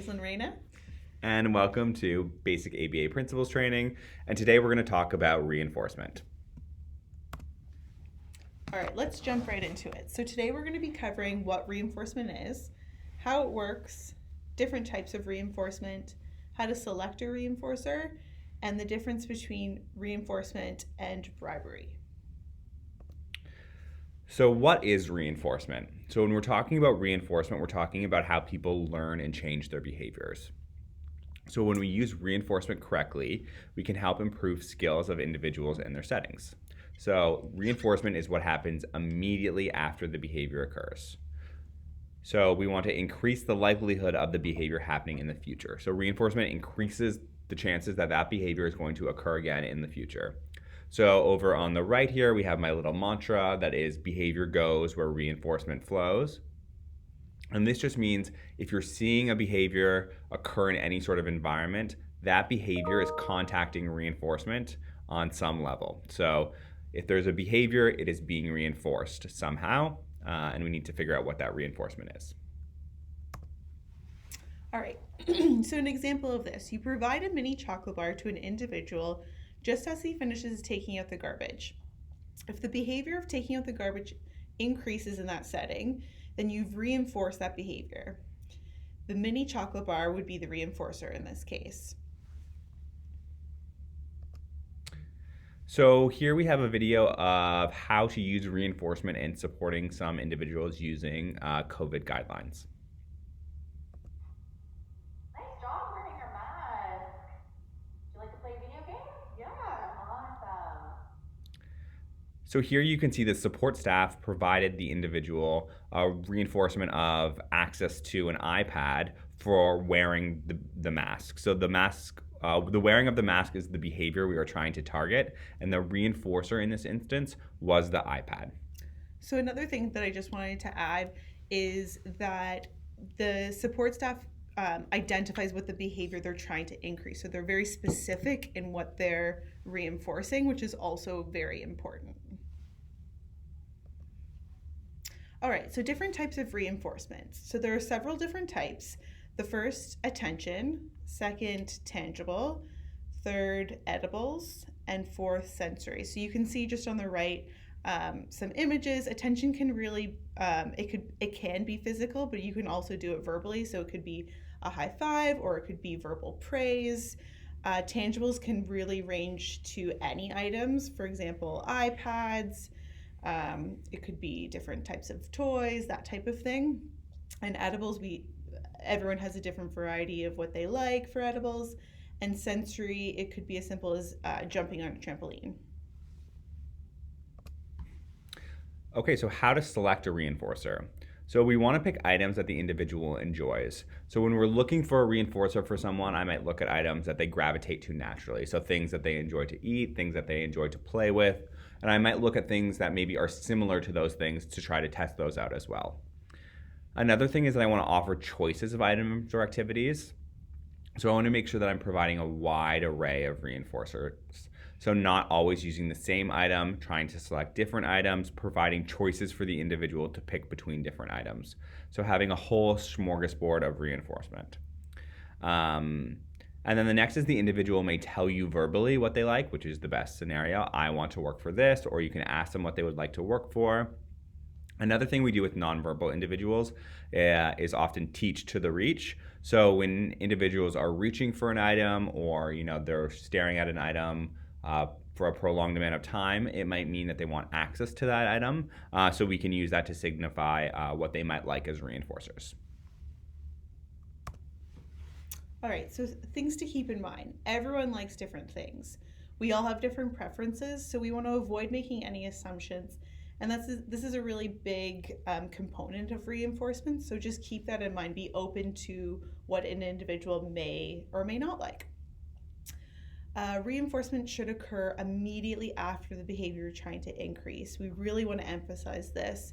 and Raina. And welcome to Basic ABA Principles Training. And today we're going to talk about reinforcement. All right, let's jump right into it. So today we're going to be covering what reinforcement is, how it works, different types of reinforcement, how to select a reinforcer, and the difference between reinforcement and bribery. So what is reinforcement? So when we're talking about reinforcement, we're talking about how people learn and change their behaviors. So when we use reinforcement correctly, we can help improve skills of individuals and their settings. So reinforcement is what happens immediately after the behavior occurs. So we want to increase the likelihood of the behavior happening in the future. So reinforcement increases the chances that that behavior is going to occur again in the future. So over on the right here, we have my little mantra that is behavior goes where reinforcement flows. And this just means if you're seeing a behavior occur in any sort of environment, that behavior is contacting reinforcement on some level. So if there's a behavior, it is being reinforced somehow, and we need to figure out what that reinforcement is. All right, so an example of this, you provide a mini chocolate bar to an individual just as he finishes taking out the garbage. If the behavior of taking out the garbage increases in that setting, then you've reinforced that behavior. The mini chocolate bar would be the reinforcer in this case. So here we have a video of how to use reinforcement in supporting some individuals using COVID guidelines. Nice job wearing your mask. Do you like to play video games? Yeah. Awesome. So here you can see the support staff provided the individual a reinforcement of access to an iPad for wearing the mask. So the wearing of the mask is the behavior we are trying to target, and the reinforcer in this instance was the iPad. So another thing that I just wanted to add is that the support staff identifies what the behavior they're trying to increase. So they're very specific in what they're reinforcing, which is also very important. All right, so different types of reinforcements. So there are several different types. The first, attention. Second, tangible. Third, edibles. And fourth, sensory. So you can see just on the right some images. Attention can really, it can be physical, but you can also do it verbally. So it could be a high five or it could be verbal praise. Tangibles can really range to any items. For example, iPads. It could be different types of toys, that type of thing. And edibles, everyone has a different variety of what they like for edibles. And sensory, it could be as simple as jumping on a trampoline. Okay, so how to select a reinforcer. So we want to pick items that the individual enjoys. So when we're looking for a reinforcer for someone, I might look at items that they gravitate to naturally. So things that they enjoy to eat, things that they enjoy to play with. And I might look at things that maybe are similar to those things to try to test those out as well. Another thing is that I want to offer choices of items or activities. So I want to make sure that I'm providing a wide array of reinforcers. So not always using the same item, trying to select different items, providing choices for the individual to pick between different items. So having a whole smorgasbord of reinforcement. And then the next is the individual may tell you verbally what they like, which is the best scenario. I want to work for this, or you can ask them what they would like to work for. Another thing we do with nonverbal individuals is often teach to the reach. So when individuals are reaching for an item or they're staring at an item for a prolonged amount of time, it might mean that they want access to that item. So we can use that to signify what they might like as reinforcers. All right, so things to keep in mind. Everyone likes different things. We all have different preferences, so we want to avoid making any assumptions. And this is a really big component of reinforcement, so just keep that in mind. Be open to what an individual may or may not like. Reinforcement should occur immediately after the behavior you're trying to increase. We really want to emphasize this.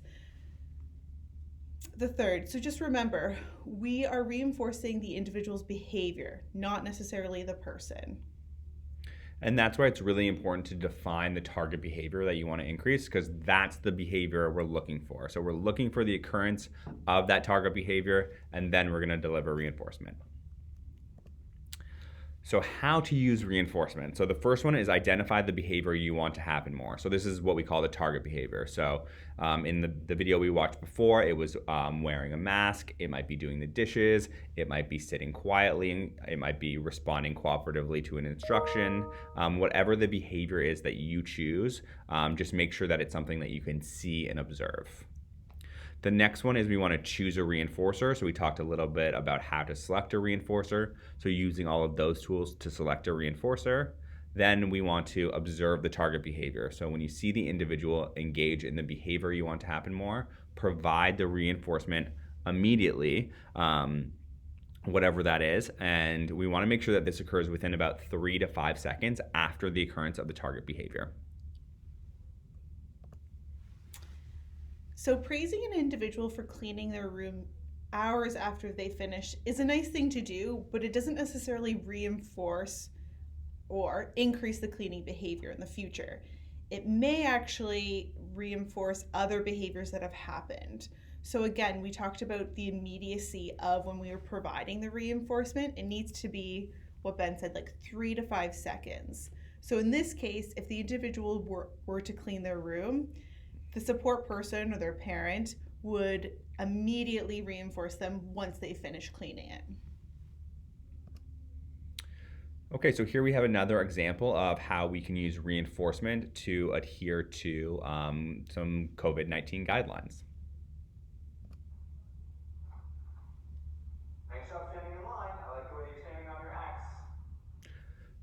The third, so just remember, we are reinforcing the individual's behavior, not necessarily the person. And that's why it's really important to define the target behavior that you want to increase, because that's the behavior we're looking for. So we're looking for the occurrence of that target behavior, and then we're going to deliver reinforcement. So how to use reinforcement. So the first one is identify the behavior you want to happen more. So this is what we call the target behavior. So in the video we watched before, it was wearing a mask. It might be doing the dishes. It might be sitting quietly. It might be responding cooperatively to an instruction. Whatever the behavior is that you choose, just make sure that it's something that you can see and observe. The next one is we want to choose a reinforcer. So we talked a little bit about how to select a reinforcer. So using all of those tools to select a reinforcer. Then we want to observe the target behavior. So when you see the individual engage in the behavior you want to happen more, provide the reinforcement immediately, whatever that is. And we want to make sure that this occurs within about 3 to 5 seconds after the occurrence of the target behavior. So praising an individual for cleaning their room hours after they finish is a nice thing to do, but it doesn't necessarily reinforce or increase the cleaning behavior in the future. It may actually reinforce other behaviors that have happened. So again, we talked about the immediacy of when we were providing the reinforcement. It needs to be what Ben said, like 3 to 5 seconds. So in this case, if the individual were to clean their room, the support person or their parent would immediately reinforce them once they finish cleaning it. Okay, so here we have another example of how we can use reinforcement to adhere to some COVID-19 guidelines. Nice job standing in line. I like the way you're standing on your X.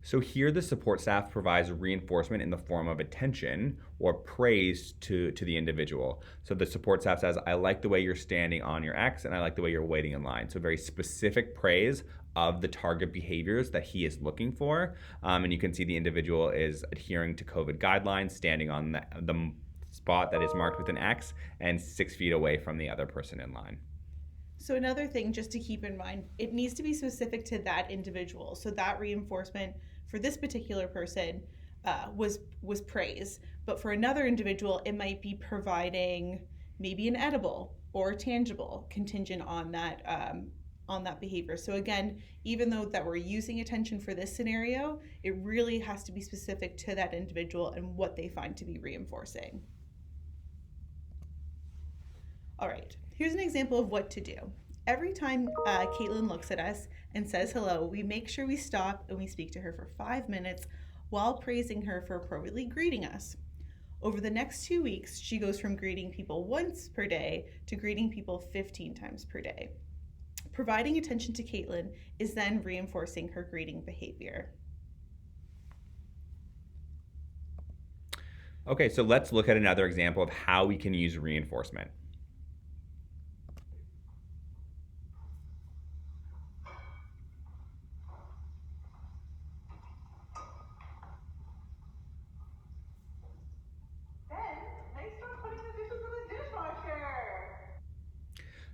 So here the support staff provides reinforcement in the form of attention or praise to the individual. So the support staff says, I like the way you're standing on your X and I like the way you're waiting in line. So very specific praise of the target behaviors that he is looking for. And you can see the individual is adhering to COVID guidelines, standing on the spot that is marked with an X and 6 feet away from the other person in line. So another thing just to keep in mind, it needs to be specific to that individual. So that reinforcement for this particular person was praise, but for another individual, it might be providing maybe an edible or tangible contingent on that behavior. So again, even though that we're using attention for this scenario, it really has to be specific to that individual and what they find to be reinforcing. All right, here's an example of what to do. Every time Caitlin looks at us and says hello, we make sure we stop and we speak to her for 5 minutes while praising her for appropriately greeting us. Over the next 2 weeks, she goes from greeting people once per day to greeting people 15 times per day. Providing attention to Caitlin is then reinforcing her greeting behavior. Okay, so let's look at another example of how we can use reinforcement.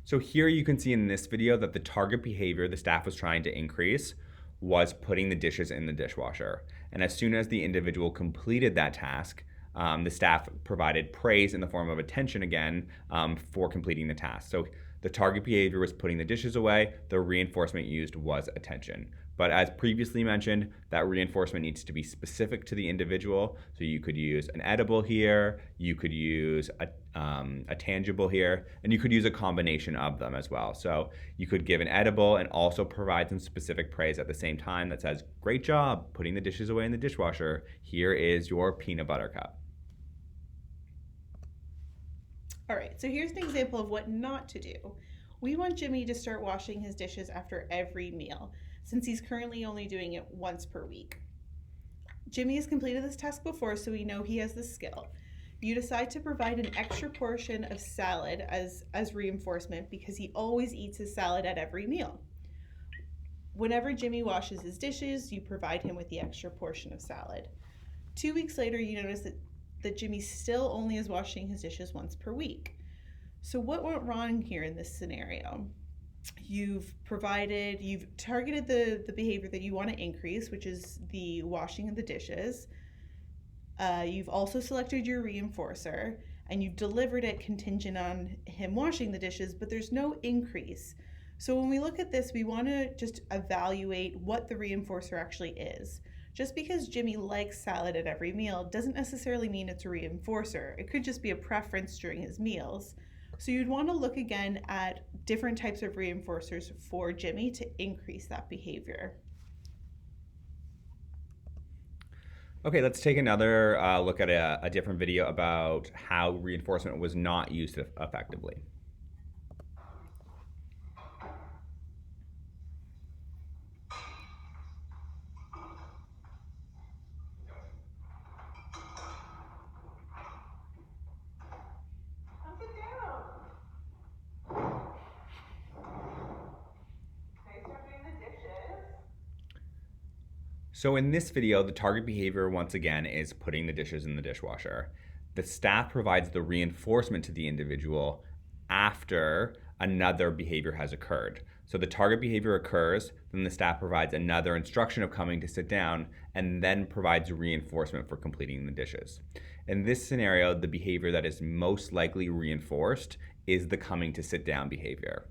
So here you can see in this video that the target behavior the staff was trying to increase was putting the dishes in the dishwasher. And as soon as the individual completed that task, the staff provided praise in the form of attention again for completing the task. So the target behavior was putting the dishes away. The reinforcement used was attention. But as previously mentioned, that reinforcement needs to be specific to the individual. So you could use an edible here, you could use a tangible here, and you could use a combination of them as well. So you could give an edible and also provide some specific praise at the same time that says, great job putting the dishes away in the dishwasher. Here is your peanut butter cup. All right, so here's an example of what not to do. We want Jimmy to start washing his dishes after every meal, since he's currently only doing it once per week. Jimmy has completed this task before, so we know he has the skill. You decide to provide an extra portion of salad as reinforcement because he always eats his salad at every meal. Whenever Jimmy washes his dishes, you provide him with the extra portion of salad. 2 weeks later, you notice that Jimmy still only is washing his dishes once per week. So what went wrong here in this scenario? You've targeted the behavior that you want to increase, which is the washing of the dishes. You've also selected your reinforcer and you've delivered it contingent on him washing the dishes, but there's no increase. So when we look at this, we want to just evaluate what the reinforcer actually is. Just because Jimmy likes salad at every meal doesn't necessarily mean it's a reinforcer. It could just be a preference during his meals. So you'd want to look again at different types of reinforcers for Jimmy to increase that behavior. Okay, let's take another look at a different video about how reinforcement was not used effectively. Come sit down. Okay, start doing the dishes. So in this video, the target behavior, once again, is putting the dishes in the dishwasher. The staff provides the reinforcement to the individual after another behavior has occurred. So the target behavior occurs, then the staff provides another instruction of coming to sit down, and then provides reinforcement for completing the dishes. In this scenario, the behavior that is most likely reinforced is the coming to sit down behavior.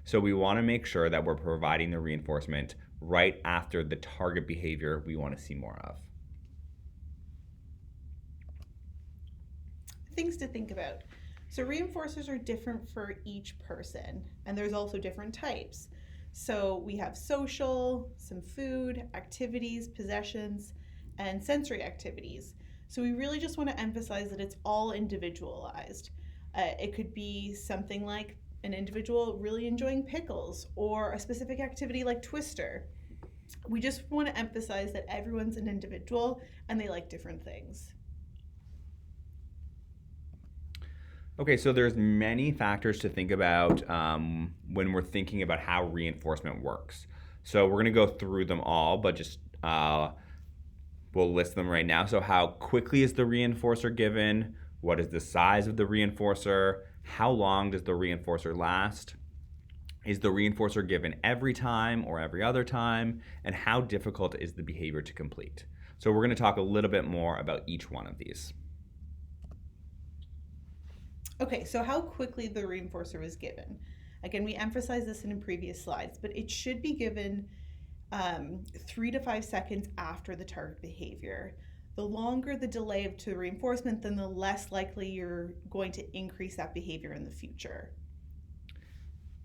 So we want to make sure that we're providing the reinforcement right after the target behavior we want to see more of. Things to think about. So reinforcers are different for each person, and there's also different types. So we have social, some food, activities, possessions, and sensory activities. So we really just want to emphasize that it's all individualized. It could be something like an individual really enjoying pickles or a specific activity like Twister. We just want to emphasize that everyone's an individual and they like different things. Okay, so there's many factors to think about when we're thinking about how reinforcement works. So we're going to go through them all, but just we'll list them right now. So how quickly is the reinforcer given? What is the size of the reinforcer? How long does the reinforcer last? Is the reinforcer given every time or every other time? And how difficult is the behavior to complete? So we're going to talk a little bit more about each one of these. Okay, so how quickly the reinforcer was given. Again, we emphasized this in previous slides, but it should be given 3 to 5 seconds after the target behavior. The longer the delay to reinforcement, then the less likely you're going to increase that behavior in the future.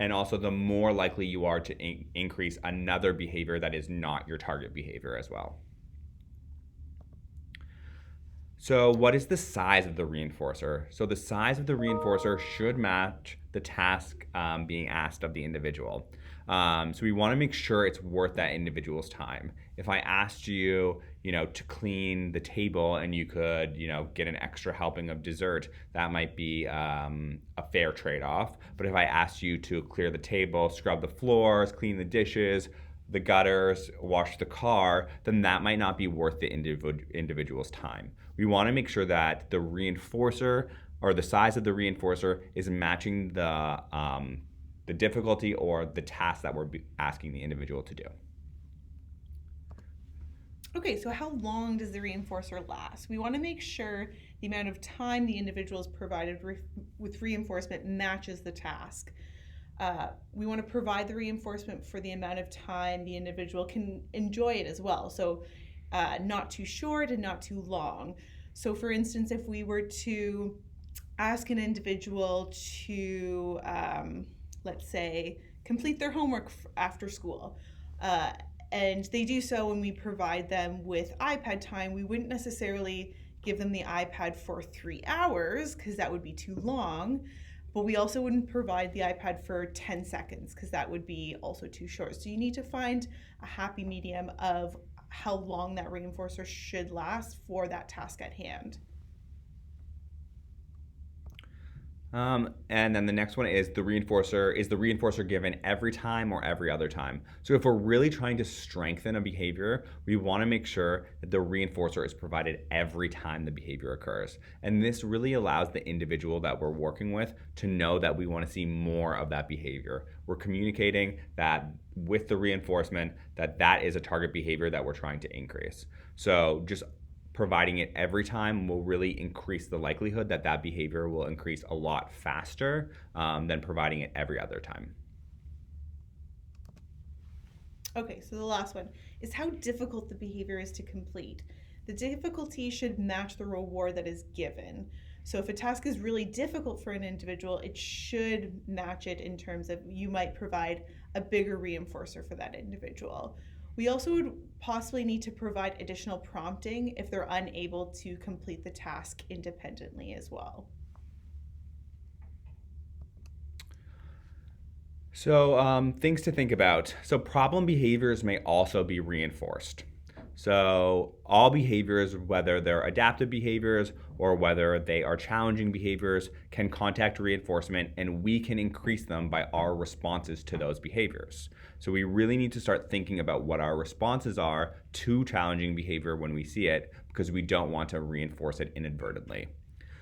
And also the more likely you are to increase another behavior that is not your target behavior as well. So what is the size of the reinforcer? So the size of the reinforcer should match the task being asked of the individual. So we want to make sure it's worth that individual's time. If I asked you, to clean the table and you could, get an extra helping of dessert, that might be a fair trade-off. But if I asked you to clear the table, scrub the floors, clean the dishes, the gutters, wash the car, then that might not be worth the individual's time. We want to make sure that the reinforcer or the size of the reinforcer is matching the difficulty or the task that we're asking the individual to do. Okay, so how long does the reinforcer last? We want to make sure the amount of time the individual is provided with reinforcement matches the task. We want to provide the reinforcement for the amount of time the individual can enjoy it as well. So not too short and not too long. So for instance, if we were to ask an individual to, let's say, complete their homework after school, and they do so when we provide them with iPad time, we wouldn't necessarily give them the iPad for 3 hours because that would be too long. But we also wouldn't provide the iPad for 10 seconds because that would be also too short. So you need to find a happy medium of how long that reinforcer should last for that task at hand. And then the next one is the reinforcer given every time or every other time? So if we're really trying to strengthen a behavior, we want to make sure that the reinforcer is provided every time the behavior occurs. And this really allows the individual that we're working with to know that we want to see more of that behavior. We're communicating that with the reinforcement that is a target behavior that we're trying to increase. So just providing it every time will really increase the likelihood that behavior will increase a lot faster than providing it every other time. Okay, so the last one is how difficult the behavior is to complete. The difficulty should match the reward that is given. So if a task is really difficult for an individual, it should match it in terms of you might provide a bigger reinforcer for that individual. We also would possibly need to provide additional prompting if they're unable to complete the task independently as well. So things to think about. So problem behaviors may also be reinforced. So all behaviors, whether they're adaptive behaviors or whether they are challenging behaviors, can contact reinforcement, and we can increase them by our responses to those behaviors. So we really need to start thinking about what our responses are to challenging behavior when we see it, because we don't want to reinforce it inadvertently.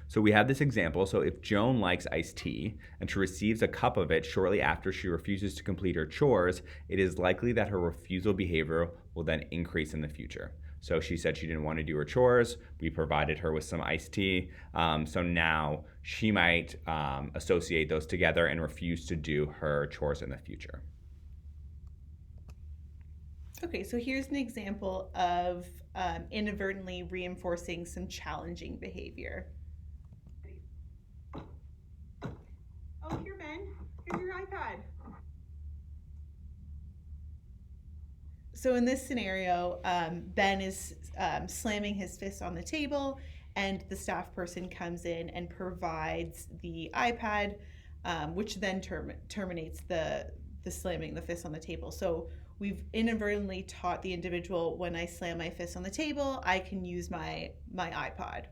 So we have this example. So if Joan likes iced tea and she receives a cup of it shortly after she refuses to complete her chores, it is likely that her refusal behavior will then increase in the future. So she said she didn't want to do her chores. We provided her with some iced tea. So now she might associate those together and refuse to do her chores in the future. Okay, so here's an example of inadvertently reinforcing some challenging behavior. Oh, here, Ben. Here's your iPad. So in this scenario, Ben is slamming his fist on the table, and the staff person comes in and provides the iPad, which then terminates the slamming the fist on the table. So we've inadvertently taught the individual, when I slam my fist on the table, I can use my iPod.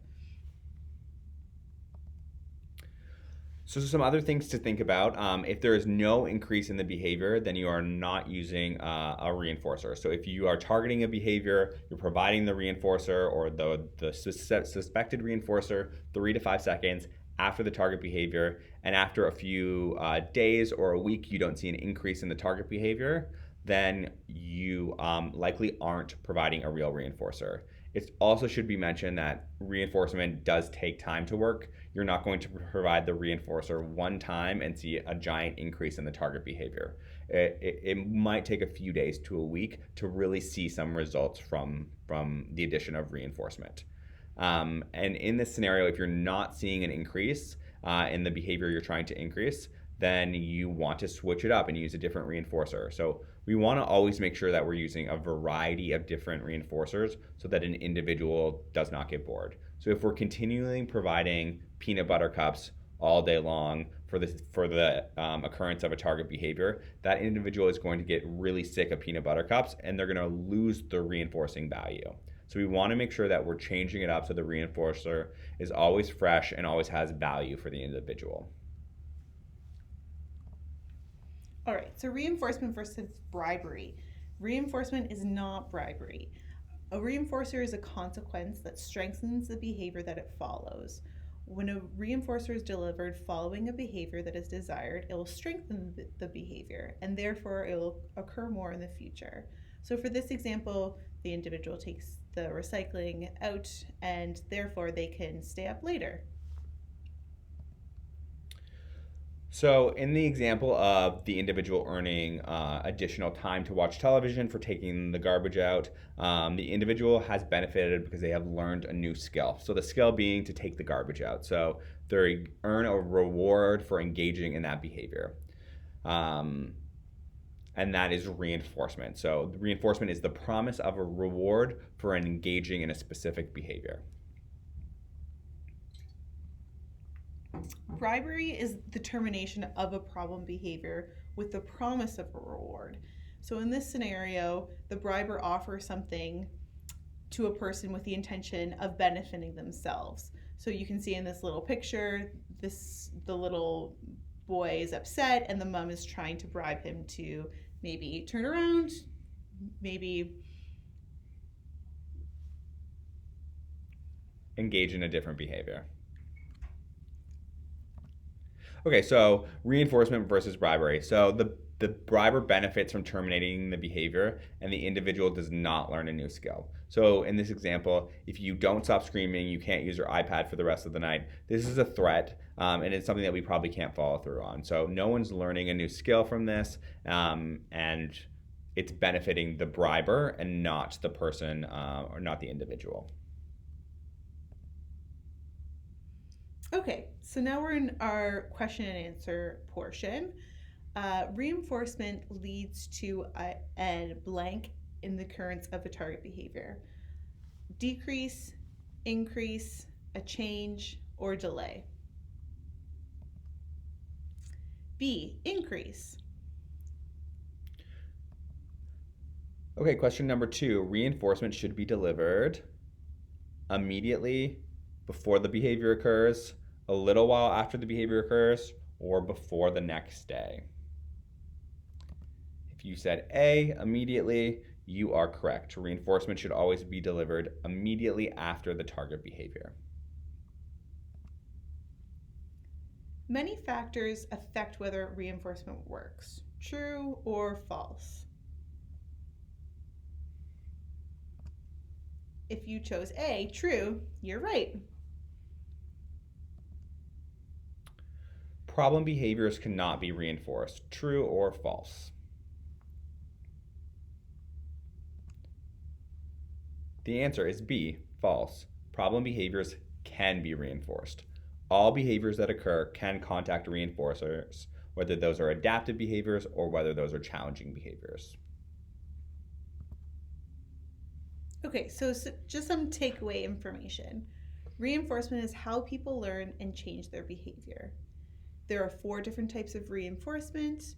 So some other things to think about. If there is no increase in the behavior, then you are not using a reinforcer. So if you are targeting a behavior, you're providing the reinforcer or the suspected reinforcer 3 to 5 seconds after the target behavior, and after a few days or a week you don't see an increase in the target behavior, then you likely aren't providing a real reinforcer. It also should be mentioned that reinforcement does take time to work. You're not going to provide the reinforcer one time and see a giant increase in the target behavior. It might take a few days to a week to really see some results from the addition of reinforcement. And in this scenario, if you're not seeing an increase in the behavior you're trying to increase, then you want to switch it up and use a different reinforcer. So we want to always make sure that we're using a variety of different reinforcers so that an individual does not get bored. So if we're continually providing peanut butter cups all day long for the occurrence of a target behavior, that individual is going to get really sick of peanut butter cups and they're going to lose the reinforcing value. So we want to make sure that we're changing it up so the reinforcer is always fresh and always has value for the individual. All right, so reinforcement versus bribery. Reinforcement is not bribery. A reinforcer is a consequence that strengthens the behavior that it follows. When a reinforcer is delivered following a behavior that is desired, it will strengthen the behavior, and therefore it will occur more in the future. So for this example, the individual takes the recycling out, and therefore they can stay up later. So in the example of the individual earning additional time to watch television for taking the garbage out, the individual has benefited because they have learned a new skill. So the skill being to take the garbage out. So they earn a reward for engaging in that behavior. And that is reinforcement. So reinforcement is the promise of a reward for engaging in a specific behavior. Bribery is the termination of a problem behavior with the promise of a reward. So in this scenario, the briber offers something to a person with the intention of benefiting themselves. So you can see in this little picture, the little boy is upset and the mom is trying to bribe him to maybe turn around, maybe engage in a different behavior. Okay, so reinforcement versus bribery. So the briber benefits from terminating the behavior and the individual does not learn a new skill. So in this example, if you don't stop screaming, you can't use your iPad for the rest of the night. This is a threat, and it's something that we probably can't follow through on. So no one's learning a new skill from this, and it's benefiting the briber and not the person or not the individual. Okay, so now we're in our question and answer portion. Reinforcement leads to a blank in the occurrence of a target behavior. Decrease, increase, a change, or delay. B, increase. Okay, question number 2. Reinforcement should be delivered immediately before the behavior occurs, a little while after the behavior occurs, or before the next day. If you said A, immediately, you are correct. Reinforcement should always be delivered immediately after the target behavior. Many factors affect whether reinforcement works. True or false? If you chose A, true, you're right. Problem behaviors cannot be reinforced. True or false? The answer is B, false. Problem behaviors can be reinforced. All behaviors that occur can contact reinforcers, whether those are adaptive behaviors or whether those are challenging behaviors. Okay, so just some takeaway information. Reinforcement is how people learn and change their behavior. There are 4 different types of reinforcement.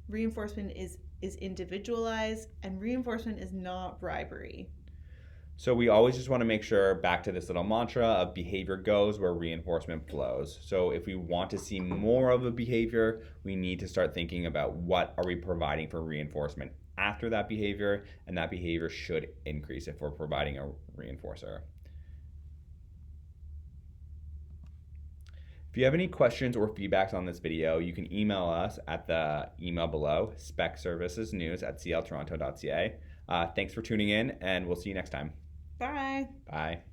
Reinforcement is individualized, and reinforcement is not bribery. So we always just want to make sure, back to this little mantra of behavior goes where reinforcement flows. So if we want to see more of a behavior, we need to start thinking about what are we providing for reinforcement after that behavior, and that behavior should increase if we're providing a reinforcer. If you have any questions or feedbacks on this video, you can email us at the email below, specservicesnews@cltoronto.ca. Thanks for tuning in, and we'll see you next time. Bye. Bye.